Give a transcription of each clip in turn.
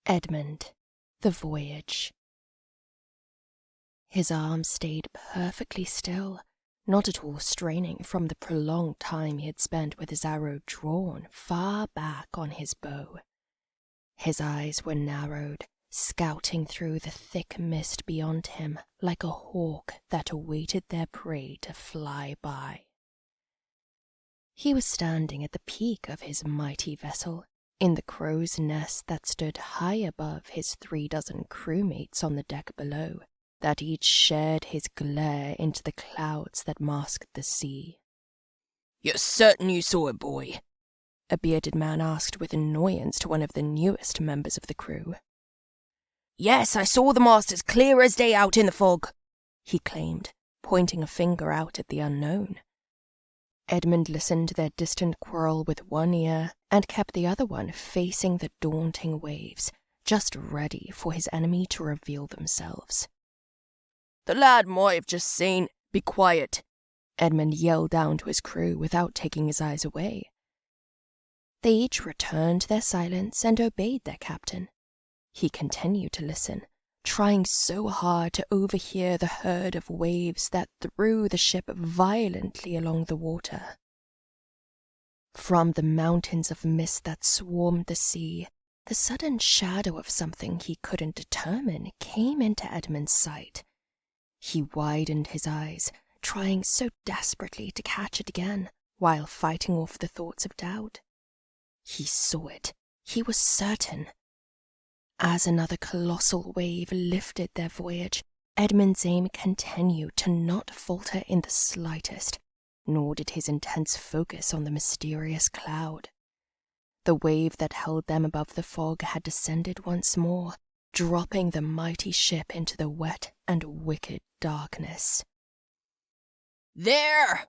Edmund, the Voyage. His arm stayed perfectly still, not at all straining from the prolonged time he had spent with his arrow drawn far back on his bow. His eyes were narrowed, scouting through the thick mist beyond him like a hawk that awaited their prey to fly by. He was standing at the peak of his mighty vessel, in the crow's nest that stood high above his 36 crewmates on the deck below, that each shared his glare into the clouds that masked the sea. "You're certain you saw it, boy?" a bearded man asked with annoyance to one of the newest members of the crew. "Yes, I saw the mast as clear as day out in the fog," he claimed, pointing a finger out at the unknown. Edmund listened to their distant quarrel with one ear and kept the other one facing the daunting waves, just ready for his enemy to reveal themselves. "The lad might have just seen—" "Be quiet," Edmund yelled down to his crew without taking his eyes away. They each returned their silence and obeyed their captain. He continued to listen, trying so hard to overhear the herd of waves that threw the ship violently along the water. From the mountains of mist that swarmed the sea, the sudden shadow of something he couldn't determine came into Edmund's sight. He widened his eyes, trying so desperately to catch it again, while fighting off the thoughts of doubt. He saw it. He was certain. As another colossal wave lifted their voyage, Edmund's aim continued to not falter in the slightest, nor did his intense focus on the mysterious cloud. The wave that held them above the fog had descended once more, dropping the mighty ship into the wet and wicked darkness. "There!"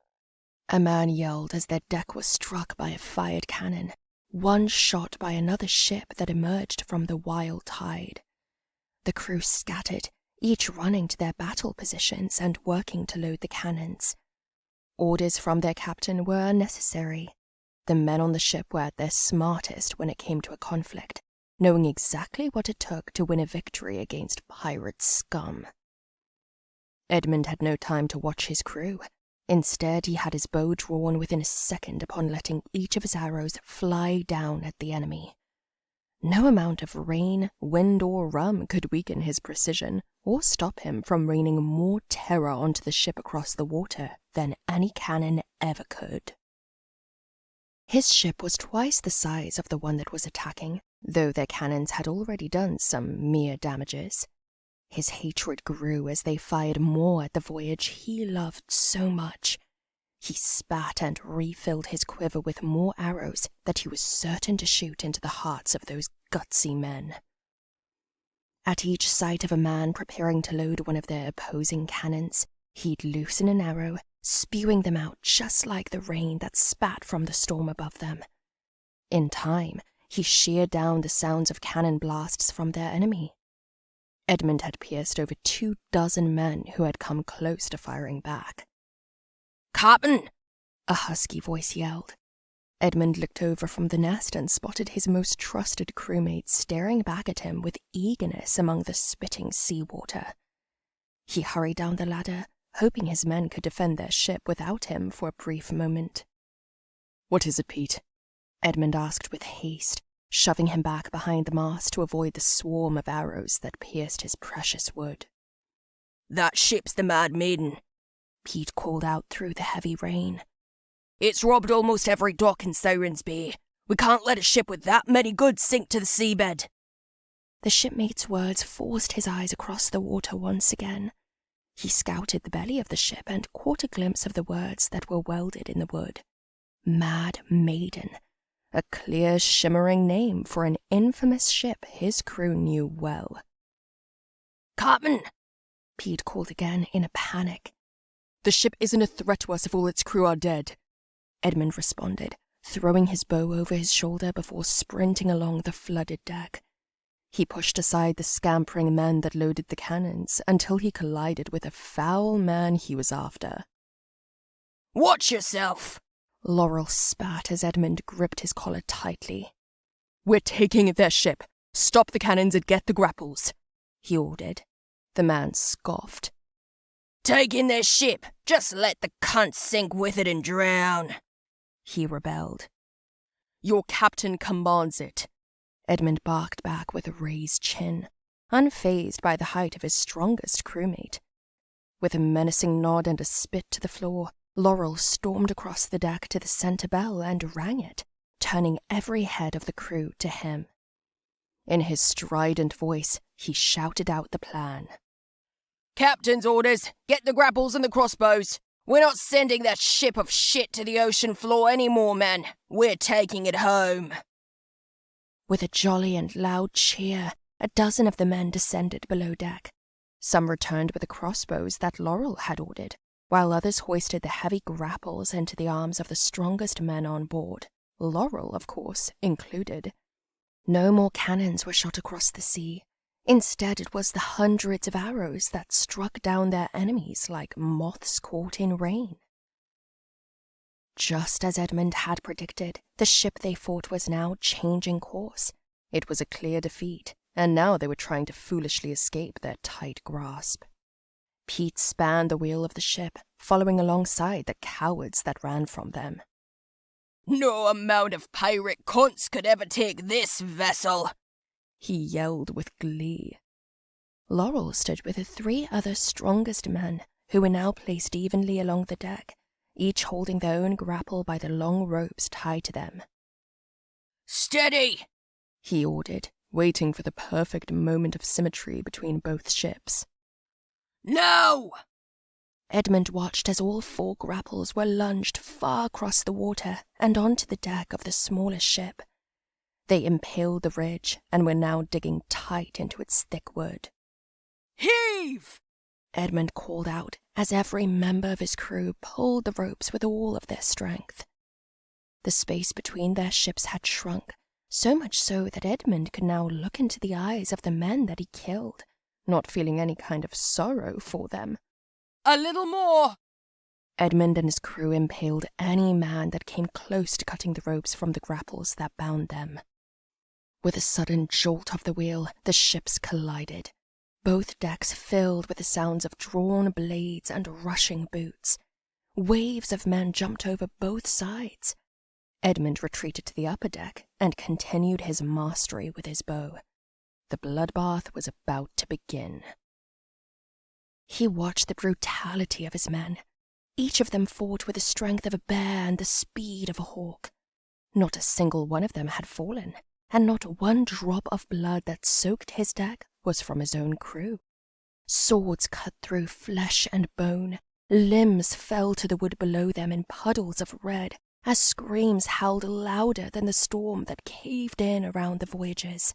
a man yelled as their deck was struck by a fired cannon, one shot by another ship that emerged from the wild tide. The crew scattered, each running to their battle positions and working to load the cannons. Orders from their captain were unnecessary. The men on the ship were at their smartest when it came to a conflict, knowing exactly what it took to win a victory against pirate scum. Edmund had no time to watch his crew. Instead, he had his bow drawn within a second upon letting each of his arrows fly down at the enemy. No amount of rain, wind, or rum could weaken his precision or stop him from raining more terror onto the ship across the water than any cannon ever could. His ship was twice the size of the one that was attacking, though their cannons had already done some mere damages. His hatred grew as they fired more at the Voyage he loved so much. He spat and refilled his quiver with more arrows that he was certain to shoot into the hearts of those gutsy men. At each sight of a man preparing to load one of their opposing cannons, he'd loosen an arrow, spewing them out just like the rain that spat from the storm above them. In time, he sheared down the sounds of cannon blasts from their enemy. Edmund had pierced over 24 men who had come close to firing back. "Captain!" a husky voice yelled. Edmund looked over from the nest and spotted his most trusted crewmate staring back at him with eagerness among the spitting seawater. He hurried down the ladder, hoping his men could defend their ship without him for a brief moment. "What is it, Pete?" Edmund asked with haste, shoving him back behind the mast to avoid the swarm of arrows that pierced his precious wood. "That ship's the Mad Maiden," Pete called out through the heavy rain. "It's robbed almost every dock in Sirens Bay. We can't let a ship with that many goods sink to the seabed." The shipmate's words forced his eyes across the water once again. He scouted the belly of the ship and caught a glimpse of the words that were welded in the wood. Mad Maiden. A clear, shimmering name for an infamous ship his crew knew well. "Captain!" Pete called again in a panic. "The ship isn't a threat to us if all its crew are dead," Edmund responded, throwing his bow over his shoulder before sprinting along the flooded deck. He pushed aside the scampering men that loaded the cannons until he collided with a foul man he was after. "Watch yourself!" Laurel spat as Edmund gripped his collar tightly. "We're taking their ship. "Stop the cannons and get the grapples," he ordered. The man scoffed. "Take in their ship. Just let the cunt sink with it and drown," he rebelled. "Your captain commands it," Edmund barked back with a raised chin, unfazed by the height of his strongest crewmate. With a menacing nod and a spit to the floor, Laurel stormed across the deck to the center bell and rang it, turning every head of the crew to him. In his strident voice, he shouted out the plan. "Captain's orders! Get the grapples and the crossbows! We're not sending that ship of shit to the ocean floor anymore, men! We're taking it home!" With a jolly and loud cheer, a dozen of the men descended below deck. Some returned with the crossbows that Laurel had ordered, while others hoisted the heavy grapples into the arms of the strongest men on board, Laurel, of course, included. No more cannons were shot across the sea. Instead, it was the hundreds of arrows that struck down their enemies like moths caught in rain. Just as Edmund had predicted, the ship they fought was now changing course. It was a clear defeat, and now they were trying to foolishly escape their tight grasp. Pete spanned the wheel of the ship, following alongside the cowards that ran from them. "No amount of pirate cunts could ever take this vessel," he yelled with glee. Laurel stood with the three other strongest men, who were now placed evenly along the deck, each holding their own grapple by the long ropes tied to them. "Steady!" he ordered, waiting for the perfect moment of symmetry between both ships. "No!" Edmund watched as all four grapples were lunged far across the water and onto the deck of the smallest ship. They impaled the ridge and were now digging tight into its thick wood. "Heave!" Edmund called out as every member of his crew pulled the ropes with all of their strength. The space between their ships had shrunk, so much so that Edmund could now look into the eyes of the men that he killed, not feeling any kind of sorrow for them. "A little more!" Edmund and his crew impaled any man that came close to cutting the ropes from the grapples that bound them. With a sudden jolt of the wheel, the ships collided. Both decks filled with the sounds of drawn blades and rushing boots. Waves of men jumped over both sides. Edmund retreated to the upper deck and continued his mastery with his bow. The bloodbath was about to begin. He watched the brutality of his men. Each of them fought with the strength of a bear and the speed of a hawk. Not a single one of them had fallen, and not one drop of blood that soaked his deck was from his own crew. Swords cut through flesh and bone. Limbs fell to the wood below them in puddles of red, as screams howled louder than the storm that caved in around the Voyagers.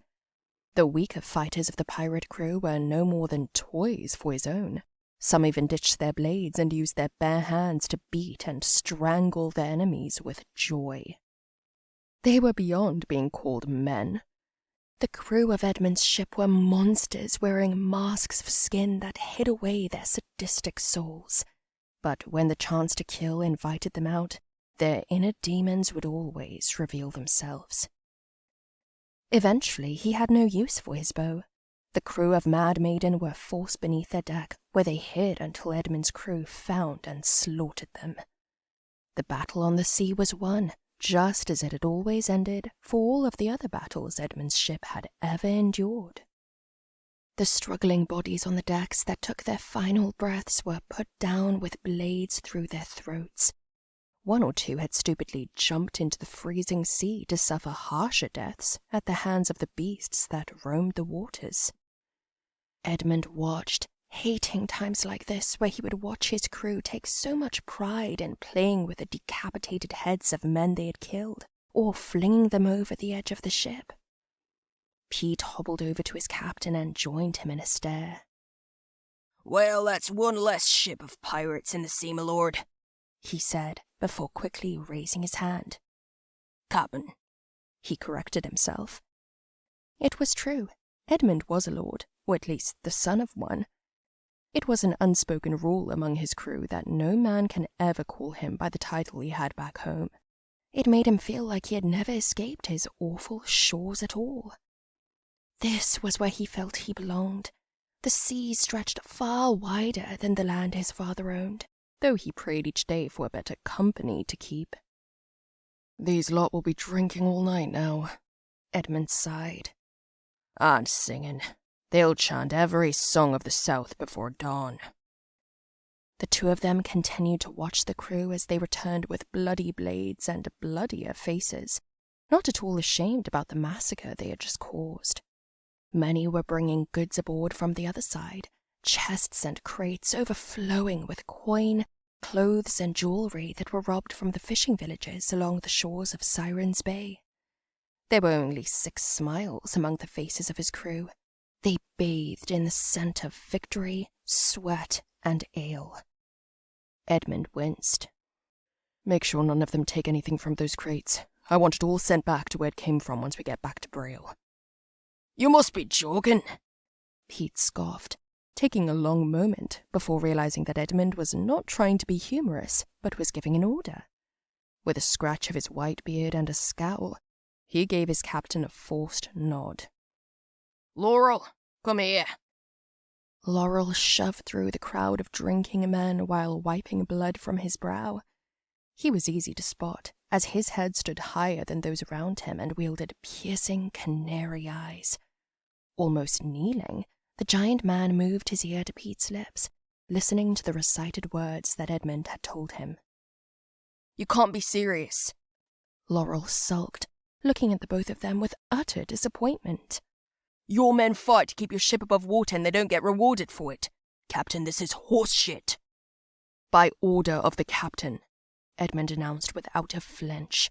The weaker fighters of the pirate crew were no more than toys for his own. Some even ditched their blades and used their bare hands to beat and strangle their enemies with joy. They were beyond being called men. The crew of Edmund's ship were monsters wearing masks of skin that hid away their sadistic souls. But when the chance to kill invited them out, their inner demons would always reveal themselves. Eventually, he had no use for his bow. The crew of Mad Maiden were forced beneath their deck, where they hid until Edmund's crew found and slaughtered them. The battle on the sea was won, just as it had always ended for all of the other battles Edmund's ship had ever endured. The struggling bodies on the decks that took their final breaths were put down with blades through their throats. One or two had stupidly jumped into the freezing sea to suffer harsher deaths at the hands of the beasts that roamed the waters. Edmund watched, hating times like this where he would watch his crew take so much pride in playing with the decapitated heads of men they had killed, or flinging them over the edge of the ship. Pete hobbled over to his captain and joined him in a stare. "Well, that's one less ship of pirates in the sea, my lord," he said, before quickly raising his hand. "Captain," he corrected himself. It was true. Edmund was a lord, or at least the son of one. It was an unspoken rule among his crew that no man can ever call him by the title he had back home. It made him feel like he had never escaped his awful shores at all. This was where he felt he belonged. The sea stretched far wider than the land his father owned, though he prayed each day for a better company to keep. "These lot will be drinking all night now," Edmund sighed. "And singing. They'll chant every song of the South before dawn." The two of them continued to watch the crew as they returned with bloody blades and bloodier faces, not at all ashamed about the massacre they had just caused. Many were bringing goods aboard from the other side, chests and crates overflowing with coin, clothes, and jewelry that were robbed from the fishing villages along the shores of Sirens Bay. There were only 6 smiles among the faces of his crew. They bathed in the scent of victory, sweat, and ale. Edmund winced. "Make sure none of them take anything from those crates. I want it all sent back to where it came from once we get back to Braille." "You must be joking," Pete scoffed, taking a long moment before realizing that Edmund was not trying to be humorous, but was giving an order. With a scratch of his white beard and a scowl, he gave his captain a forced nod. "Laurel, come here." Laurel shoved through the crowd of drinking men while wiping blood from his brow. He was easy to spot, as his head stood higher than those around him and wielded piercing canary eyes. Almost kneeling, the giant man moved his ear to Pete's lips, listening to the recited words that Edmund had told him. "You can't be serious." Laurel sulked, looking at the both of them with utter disappointment. "Your men fight to keep your ship above water and they don't get rewarded for it. Captain, this is horse shit." "By order of the captain," Edmund announced without a flinch.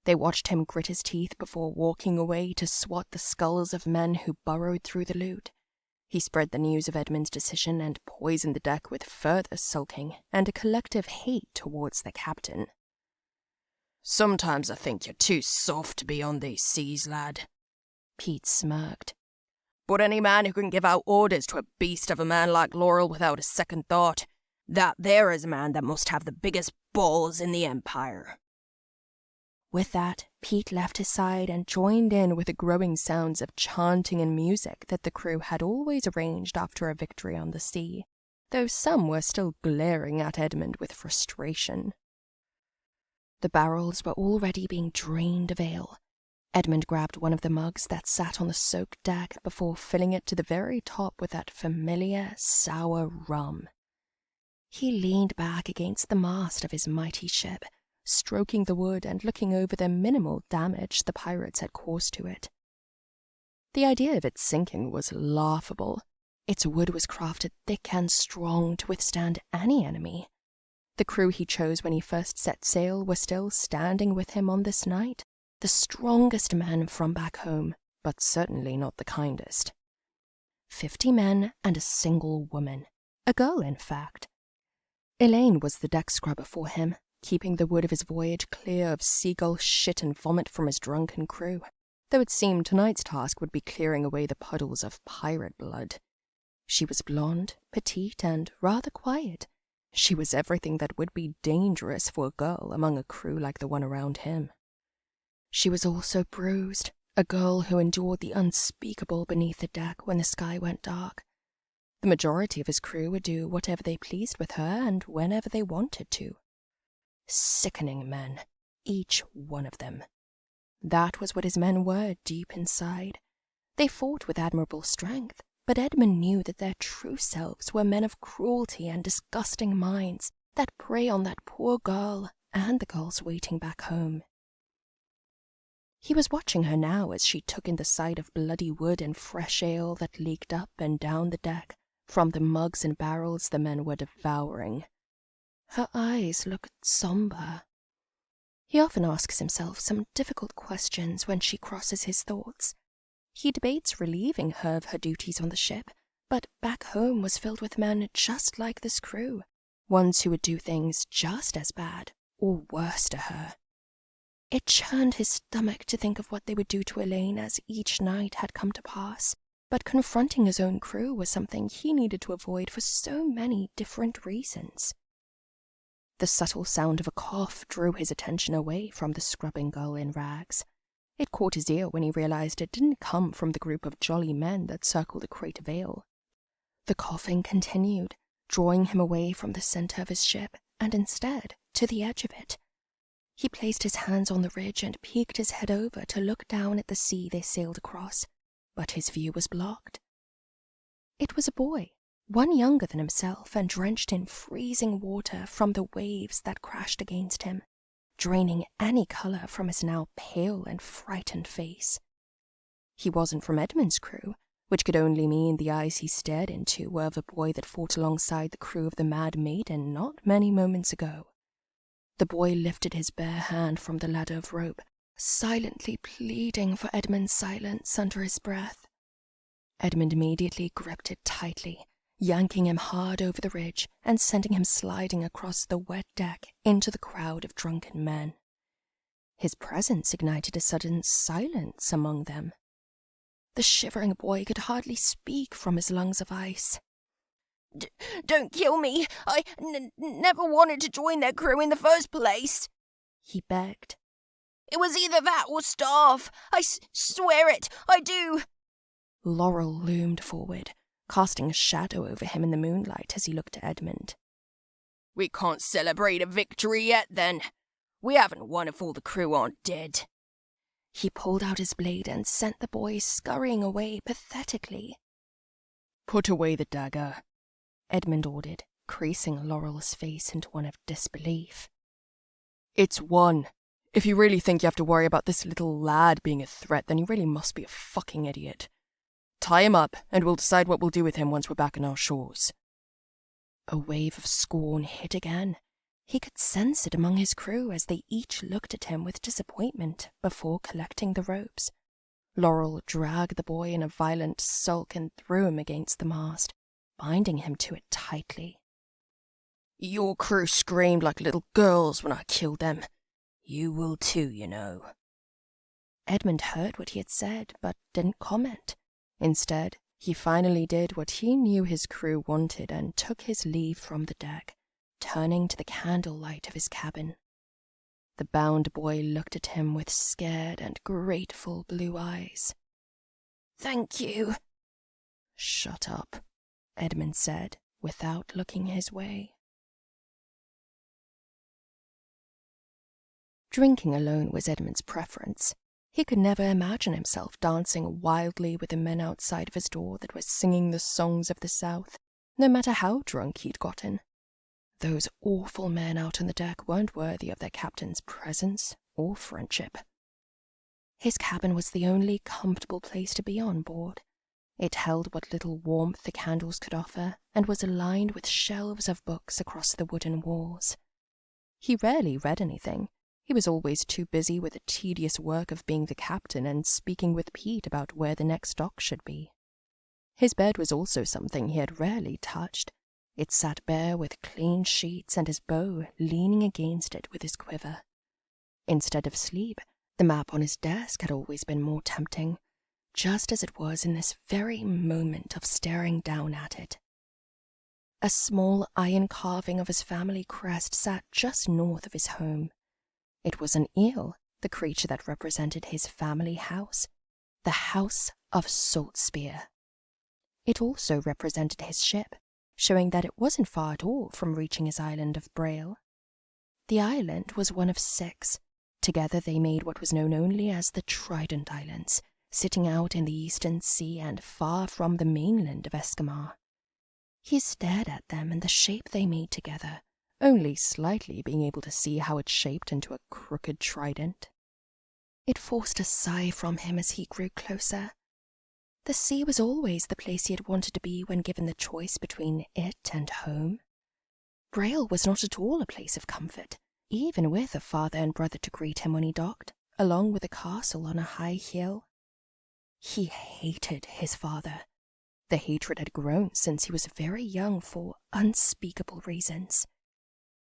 They watched him grit his teeth before walking away to swat the skulls of men who burrowed through the loot. He spread the news of Edmund's decision and poisoned the deck with further sulking and a collective hate towards the captain. "Sometimes I think you're too soft to be on these seas, lad," Pete smirked. "But any man who can give out orders to a beast of a man like Laurel without a second thought, that there is a man that must have the biggest balls in the Empire." With that, Pete left his side and joined in with the growing sounds of chanting and music that the crew had always arranged after a victory on the sea, though some were still glaring at Edmund with frustration. The barrels were already being drained of ale. Edmund grabbed one of the mugs that sat on the soaked deck before filling it to the very top with that familiar, sour rum. He leaned back against the mast of his mighty ship, stroking the wood and looking over the minimal damage the pirates had caused to it. The idea of its sinking was laughable. Its wood was crafted thick and strong to withstand any enemy. The crew he chose when he first set sail were still standing with him on this night, the strongest men from back home, but certainly not the kindest. 50 men and a single woman, a girl in fact. Elaine was the deck scrubber for him, keeping the wood of his voyage clear of seagull shit and vomit from his drunken crew, though it seemed tonight's task would be clearing away the puddles of pirate blood. She was blonde, petite, and rather quiet. She was everything that would be dangerous for a girl among a crew like the one around him. She was also bruised, a girl who endured the unspeakable beneath the deck when the sky went dark. The majority of his crew would do whatever they pleased with her and whenever they wanted to. Sickening men, each one of them. That was what his men were deep inside. They fought with admirable strength, but Edmund knew that their true selves were men of cruelty and disgusting minds that prey on that poor girl and the girls waiting back home. He was watching her now as she took in the sight of bloody wood and fresh ale that leaked up and down the deck from the mugs and barrels the men were devouring. Her eyes looked somber. He often asks himself some difficult questions when she crosses his thoughts. He debates relieving her of her duties on the ship, but back home was filled with men just like this crew, ones who would do things just as bad or worse to her. It churned his stomach to think of what they would do to Elaine as each night had come to pass, but confronting his own crew was something he needed to avoid for so many different reasons. The subtle sound of a cough drew his attention away from the scrubbing girl in rags. It caught his ear when he realized it didn't come from the group of jolly men that circled the crate of ale. The coughing continued, drawing him away from the center of his ship, and instead to the edge of it. He placed his hands on the ridge and peeked his head over to look down at the sea they sailed across, but his view was blocked. It was a boy, one younger than himself and drenched in freezing water from the waves that crashed against him, draining any color from his now pale and frightened face. He wasn't from Edmund's crew, which could only mean the eyes he stared into were of a boy that fought alongside the crew of the Mad Maiden not many moments ago. The boy lifted his bare hand from the ladder of rope, silently pleading for Edmund's silence under his breath. Edmund immediately gripped it tightly, yanking him hard over the ridge and sending him sliding across the wet deck into the crowd of drunken men. His presence ignited a sudden silence among them. The shivering boy could hardly speak from his lungs of ice. Don't kill me! I never wanted to join their crew in the first place, he begged. It was either that or starve. I swear it, I do. Laurel loomed forward, casting a shadow over him in the moonlight as he looked at Edmund. We can't celebrate a victory yet, then. We haven't won if all the crew aren't dead. He pulled out his blade and sent the boy scurrying away pathetically. Put away the dagger, Edmund ordered, creasing Laurel's face into one of disbelief. It's won. If you really think you have to worry about this little lad being a threat, then you really must be a fucking idiot. Tie him up, and we'll decide what we'll do with him once we're back on our shores. A wave of scorn hit again. He could sense it among his crew as they each looked at him with disappointment before collecting the ropes. Laurel dragged the boy in a violent sulk and threw him against the mast, binding him to it tightly. Your crew screamed like little girls when I killed them. You will too, you know. Edmund heard what he had said, but didn't comment. Instead, he finally did what he knew his crew wanted and took his leave from the deck, turning to the candlelight of his cabin. The bound boy looked at him with scared and grateful blue eyes. Thank you. Shut up, Edmund said, without looking his way. Drinking alone was Edmund's preference. He could never imagine himself dancing wildly with the men outside of his door that were singing the songs of the South, no matter how drunk he'd gotten. Those awful men out on the deck weren't worthy of their captain's presence or friendship. His cabin was the only comfortable place to be on board. It held what little warmth the candles could offer and was aligned with shelves of books across the wooden walls. He rarely read anything. He was always too busy with the tedious work of being the captain and speaking with Pete about where the next dock should be. His bed was also something he had rarely touched. It sat bare with clean sheets and his bow leaning against it with his quiver. Instead of sleep, the map on his desk had always been more tempting, just as it was in this very moment of staring down at it. A small iron carving of his family crest sat just north of his home. It was an eel, the creature that represented his family house, the House of Saltspear. It also represented his ship, showing that it wasn't far at all from reaching his island of Braille. The island was one of 6. Together they made what was known only as the Trident Islands, sitting out in the eastern sea and far from the mainland of Eskimar. He stared at them and the shape they made together, only slightly being able to see how it shaped into a crooked trident. It forced a sigh from him as he grew closer. The sea was always the place he had wanted to be when given the choice between it and home. Braille was not at all a place of comfort, even with a father and brother to greet him when he docked, along with a castle on a high hill. He hated his father. The hatred had grown since he was very young for unspeakable reasons.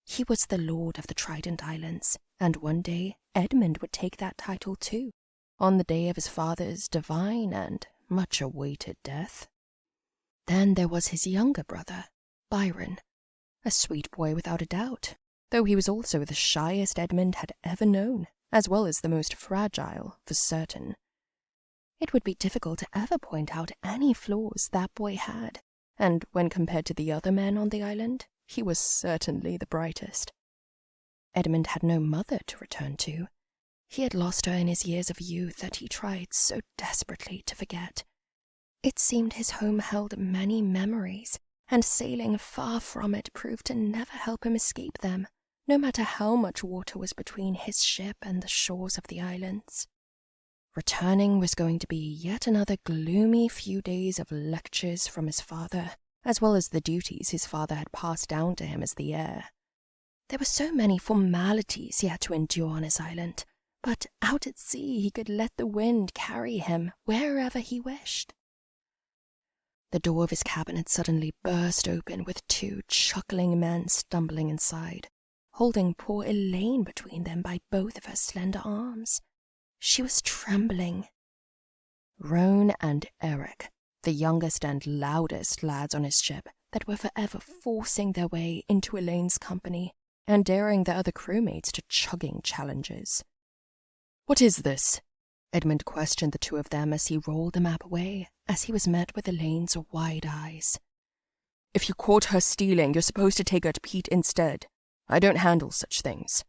He was the lord of the Trident Islands, and one day Edmund would take that title too, on the day of his father's divine and much-awaited death. Then there was his younger brother, Byron, a sweet boy without a doubt, though he was also the shyest Edmund had ever known, as well as the most fragile, for certain. It would be difficult to ever point out any flaws that boy had, and when compared to the other men on the island, he was certainly the brightest. Edmund had no mother to return to. He had lost her in his years of youth that he tried so desperately to forget. It seemed his home held many memories, and sailing far from it proved to never help him escape them, no matter how much water was between his ship and the shores of the islands. Returning was going to be yet another gloomy few days of lectures from his father, as well as the duties his father had passed down to him as the heir. There were so many formalities he had to endure on his island, but out at sea he could let the wind carry him wherever he wished. The door of his cabin had suddenly burst open with two chuckling men stumbling inside, holding poor Elaine between them by both of her slender arms. She was trembling. Roan and Eric, the youngest and loudest lads on his ship, that were forever forcing their way into Elaine's company and daring their other crewmates to chugging challenges. "What is this?" Edmund questioned the two of them as he rolled the map away, as he was met with Elaine's wide eyes. "If you caught her stealing, you're supposed to take her to Pete instead. I don't handle such things,"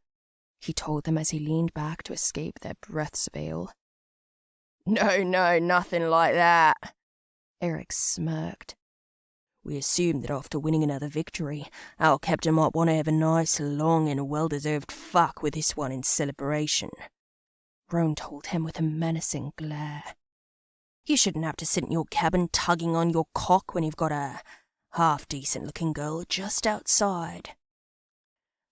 he told them as he leaned back to escape their breath's veil. No, nothing like that," Eric smirked. "We assumed that after winning another victory, our captain might want to have a nice, long, and well-deserved fuck with this one in celebration," Roan told him with a menacing glare. "You shouldn't have to sit in your cabin tugging on your cock when you've got a half-decent-looking girl just outside."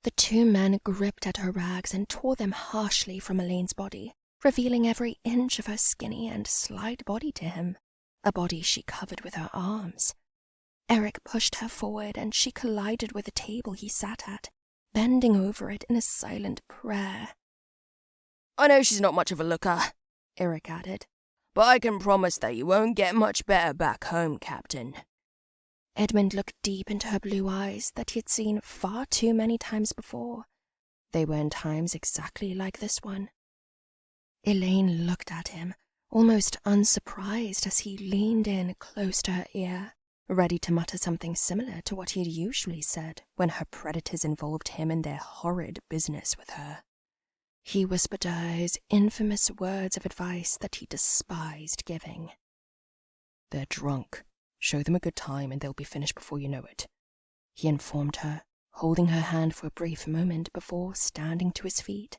The two men gripped at her rags and tore them harshly from Elaine's body, revealing every inch of her skinny and slight body to him, a body she covered with her arms. Eric pushed her forward and she collided with the table he sat at, bending over it in a silent prayer. "I know she's not much of a looker," Eric added, "but I can promise that you won't get much better back home, Captain." Edmund looked deep into her blue eyes that he had seen far too many times before. They were in times exactly like this one. Elaine looked at him, almost unsurprised as he leaned in close to her ear, ready to mutter something similar to what he had usually said when her predators involved him in their horrid business with her. He whispered to her his infamous words of advice that he despised giving. "They're drunk. Show them a good time and they'll be finished before you know it," he informed her, holding her hand for a brief moment before standing to his feet,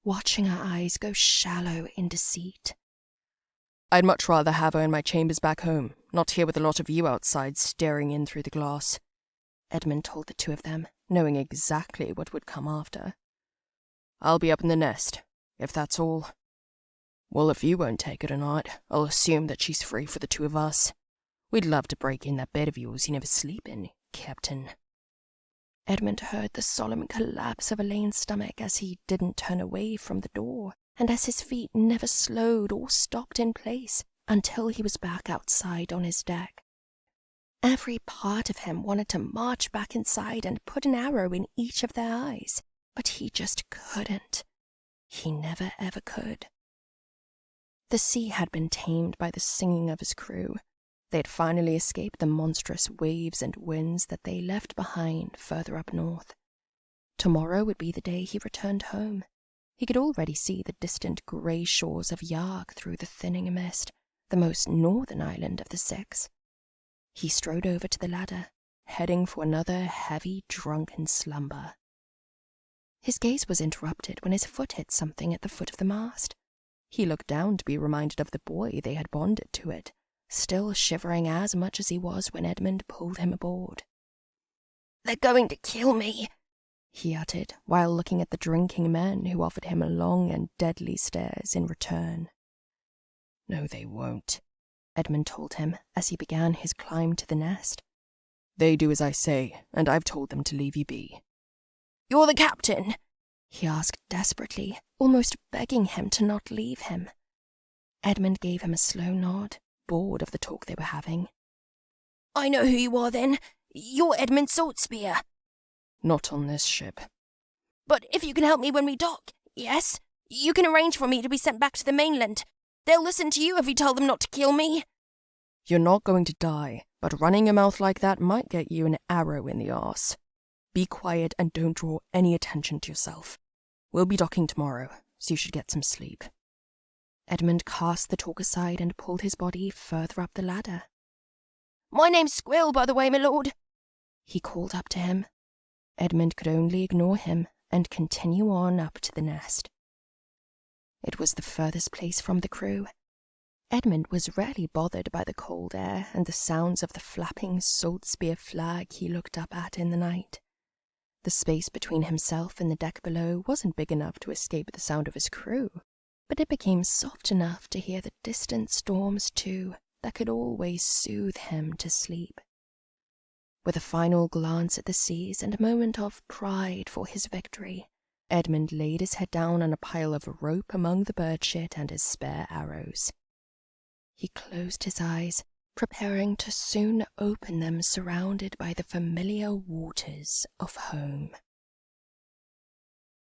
watching her eyes go shallow in deceit. "I'd much rather have her in my chambers back home, not here with a lot of you outside staring in through the glass," Edmund told the two of them, knowing exactly what would come after. "I'll be up in the nest, if that's all." "Well, if you won't take her tonight, I'll assume that she's free for the two of us. We'd love to break in that bed of yours you never sleep in, Captain." Edmund heard the solemn collapse of Elaine's stomach as he didn't turn away from the door, and as his feet never slowed or stopped in place until he was back outside on his deck. Every part of him wanted to march back inside and put an arrow in each of their eyes, but he just couldn't. He never ever could. The sea had been tamed by the singing of his crew. They had finally escaped the monstrous waves and winds that they left behind further up north. Tomorrow would be the day he returned home. He could already see the distant grey shores of Yark through the thinning mist, the most northern island of the six. He strode over to the ladder, heading for another heavy, drunken slumber. His gaze was interrupted when his foot hit something at the foot of the mast. He looked down to be reminded of the boy they had bonded to it, still shivering as much as he was when Edmund pulled him aboard. "They're going to kill me," he uttered, while looking at the drinking men who offered him long and deadly stares in return. "No, they won't," Edmund told him as he began his climb to the nest. "They do as I say, and I've told them to leave you be." "You're the captain?" he asked desperately, almost begging him to not leave him. Edmund gave him a slow nod, bored of the talk they were having. "I know who you are then. You're Edmund Saltspear." "Not on this ship." "But if you can help me when we dock, yes? You can arrange for me to be sent back to the mainland. They'll listen to you if you tell them not to kill me. You're not going to die, but running your mouth like that might get you an arrow in the arse. Be quiet and don't draw any attention to yourself. We'll be docking tomorrow, so you should get some sleep. Edmund cast the talk aside and pulled his body further up the ladder. My name's Squill, by the way, my lord, he called up to him. Edmund could only ignore him and continue on up to the nest. It was the furthest place from the crew. Edmund was rarely bothered by the cold air and the sounds of the flapping salt spear flag he looked up at in the night. The space between himself and the deck below wasn't big enough to escape the sound of his crew, but it became soft enough to hear the distant storms too that could always soothe him to sleep. With a final glance at the seas and a moment of pride for his victory, Edmund laid his head down on a pile of rope among the bird shit and his spare arrows. He closed his eyes, preparing to soon open them surrounded by the familiar waters of home.